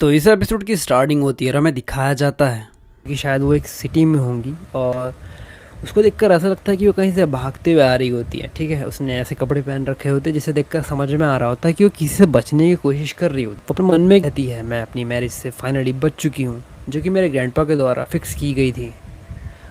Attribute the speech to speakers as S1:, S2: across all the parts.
S1: तो इस एपिसोड की स्टार्टिंग होती है और हमें दिखाया जाता है कि शायद वो एक सिटी में होंगी और उसको देखकर ऐसा लगता है कि वो कहीं से भागते हुए आ रही होती है। ठीक है, उसने ऐसे कपड़े पहन रखे होते हैं जिसे देखकर समझ में आ रहा होता है कि वो किसी से बचने की कोशिश कर रही होती है। वो अपने मन में कहती है मैं अपनी मैरिज से फाइनली बच चुकी हूँ, जो कि मेरे ग्रैंडपा के द्वारा फिक्स की गई थी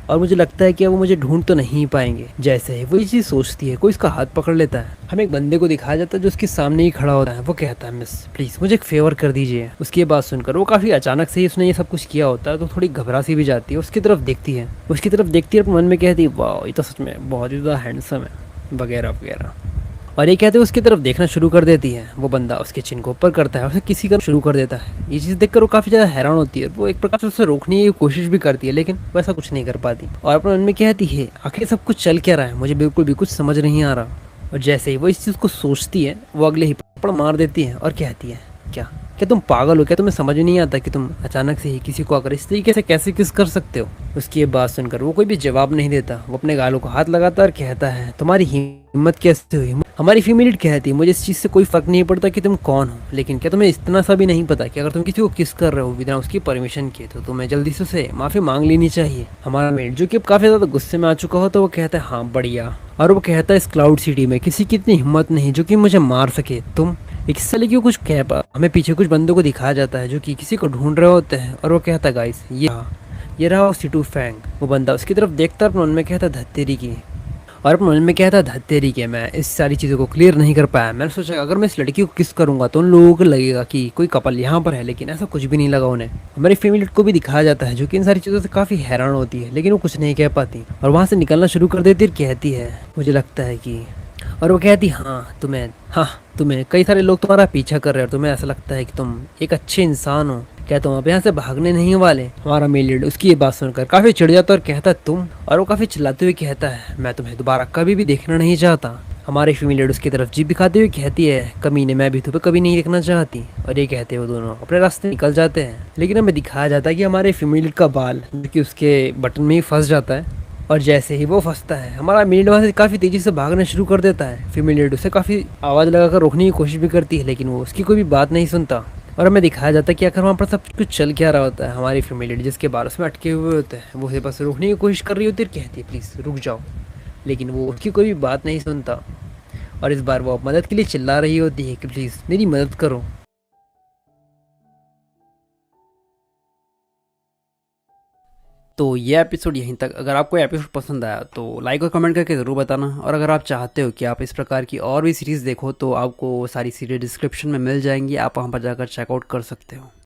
S1: और मुझे लगता है कि अब वो मुझे ढूंढ तो नहीं पाएंगे। जैसे ही वो ये चीज़ सोचती है, कोई इसका हाथ पकड़ लेता है। हमें एक बंदे को दिखाया जाता है जो उसके सामने ही खड़ा होता है। वो कहता है मिस प्लीज़ मुझे एक फेवर कर दीजिए। उसकी ये बात सुनकर वो काफ़ी अचानक से ही उसने ये सब कुछ किया होता है तो थोड़ी घबरा सी भी जाती है। उसकी तरफ देखती है, अपने मन में कहती है वाह ये तो सच में बहुत ही ज़्यादा हैंडसम है वगैरह वगैरह। और ये कहते हुए उसकी तरफ देखना शुरू कर देती है। वो बंदा उसके चिन को ऊपर करता है और उसे किसी का शुरू कर देता है। ये चीज़ देखकर वो काफ़ी ज़्यादा हैरान होती है। वो एक प्रकार से उसे रोकने की कोशिश भी करती है लेकिन वो ऐसा कुछ नहीं कर पाती और अपने मन में कहती है आखिर सब कुछ चल क्या रहा है, मुझे बिल्कुल भी कुछ समझ नहीं आ रहा। और जैसे ही वो इस चीज़ को सोचती है वो अगले ही पकड़ मार देती है और कहती है क्या क्या तुम पागल हो क्या? तुम्हें समझ नहीं आता कि तुम अचानक से ही किसी को आकर इस तरीके से कैसे किस कर सकते हो? उसकी ये बात सुनकर वो कोई भी जवाब नहीं देता। वो अपने गालों को हाथ लगाता और कहता है तुम्हारी हिम्मत कैसे हुई? हमारी फीमेल कहती है मुझे इस चीज़ से कोई फर्क नहीं पड़ता कि तुम कौन हो, लेकिन क्या तुम्हें इतना सा भी नहीं पता कि अगर तुम किसी को किस कर रहे हो बिना उसकी परमिशन के तो तुम्हें जल्दी से उसे माफ़ी मांग लेनी चाहिए। हमारा मेड जो कि अब काफ़ी ज़्यादा गुस्से में आ चुका हो तो वो कहता है हाँ बढ़िया। और वो कहता है इस क्लाउड सिटी में किसी की इतनी हिम्मत नहीं जो कि मुझे मार सके। तुम एक साले क्यों कुछ कह पा। हमें पीछे कुछ बंदों को दिखाया जाता है जो कि किसी को ढूंढ रहे होते हैं और वो कहता है गाइस ये रहा सिटू फैंग। वो बंदा उसकी तरफ देखता है, अपने मन में कहता धत्तेरी की। और अपने मन में कहता धत्तेरी के मैं इस सारी चीज़ों को क्लियर नहीं कर पाया। मैंने सोचा अगर मैं इस लड़की को किस करूंगा तो उन लोगों को लगेगा कि कोई कपल यहाँ पर है, लेकिन ऐसा कुछ भी नहीं लगा उन्हें। हमारी फैमिली को भी दिखाया जाता है जो कि इन सारी चीज़ों से काफ़ी हैरान होती है लेकिन वो कुछ नहीं कह पाती और वहाँ से निकलना शुरू कर देती और कहती है मुझे लगता है कि। और वो कहती तुम्हें कई सारे लोग तुम्हारा पीछा कर रहे हैं और तुम्हें ऐसा लगता है कि तुम एक अच्छे इंसान हो, क्या तुम अब यहाँ से भागने नहीं वाले? हमारा मेल लीड उसकी ये बात सुनकर काफ़ी चिढ़ जाता है और कहता है तुम। और वो काफ़ी चिल्लाते हुए कहता है मैं तुम्हें दोबारा कभी भी देखना नहीं चाहता। हमारे फीमेल लीड उसकी तरफ जीभ दिखाते हुए कहती है कमीने मैं भी तुम्हें कभी नहीं देखना चाहती। और ये कहते हुए दोनों अपने रास्ते निकल जाते हैं। लेकिन हमें दिखाया जाता है कि हमारे फीमेल लीड का बाल जो कि उसके बटन में ही फंस जाता है और जैसे ही वो फंसता है हमारा मेल वहाँ से काफ़ी तेज़ी से भागना शुरू कर देता है। फीमेल उसे काफ़ी आवाज़ लगाकर रोकने की कोशिश भी करती है लेकिन वो उसकी कोई भी बात नहीं सुनता। और हमें दिखाया जाता है कि आखिर वहाँ पर सब कुछ चल क्या रहा होता है। हमारी फीमेल जिसके बाल उसमें अटके हुए होते हैं वो उसे बस रोकने की कोशिश कर रही होती है, कहती है प्लीज़ रुक जाओ, लेकिन वो उसकी कोई भी बात नहीं सुनता। और इस बार वो मदद के लिए चिल्ला रही होती है कि प्लीज़ मेरी मदद करो। तो ये एपिसोड यहीं तक। अगर आपको ये एपिसोड पसंद आया तो लाइक और कमेंट करके ज़रूर बताना। और अगर आप चाहते हो कि आप इस प्रकार की और भी सीरीज़ देखो तो आपको सारी सीरीज डिस्क्रिप्शन में मिल जाएंगी, आप वहाँ पर जाकर चेकआउट कर सकते हो।